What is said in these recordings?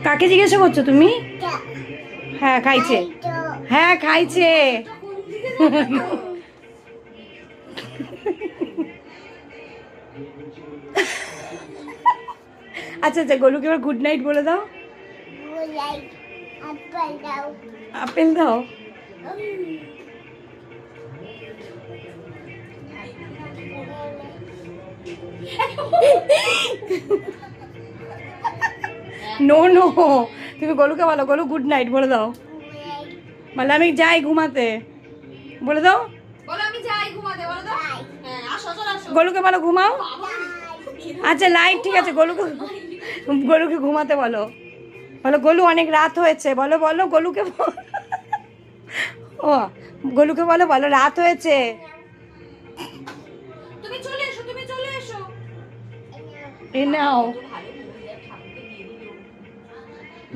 কাকে জিজ্ঞাসা করছো তুমি? হ্যাঁ খাইছে, হ্যাঁ খাইছে। আচ্ছা আচ্ছা, গোলুকে এবার গুড নাইট বলে দাও। আপেল দাও। নো নো, তুমি গোলুকে বলো, গোলু গুড নাইট বলে দাও। বলে আমি যাই ঘুমাতে, বলে দাও। গোলুকে বলো ঘুমাও। আচ্ছা লাইট, ঠিক আছে, গোলুকে, গোলুকে ঘুমাতে বলো। বলো গোলু অনেক রাত হয়েছে, বলো বলো গোলুকে ও গোলুকে বলো, বলো রাত হয়েছে। এ নাও,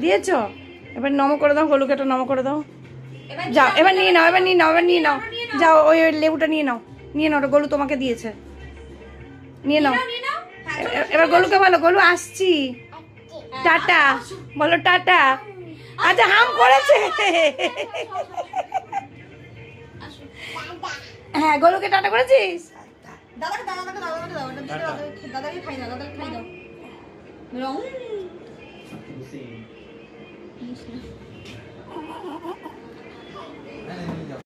দিয়েছো? এবার নম করে দাও, গোলুকে একটা নম করে দাও। যাও এবার নিয়ে নাও, এবার নিয়ে নাও, এবার নিয়ে নাও। যাও ওই ওই লেবুটা নিয়ে নাও, নিয়ে নাও, ওটা গোলু তোমাকে দিয়েছে, নিয়ে নাও। এবার গোলুকে বলো, গোলু আসছি, টাটা বলো, টাটা। আচ্ছা হাম করেছে। হ্যাঁ গোলুকে টাটা করেছিস? দাদাকে দাদাকে দাদাকে দাও, ওটা দিয়ে দাদাকে খাই দাও, দাদাকে খাই দাও। রং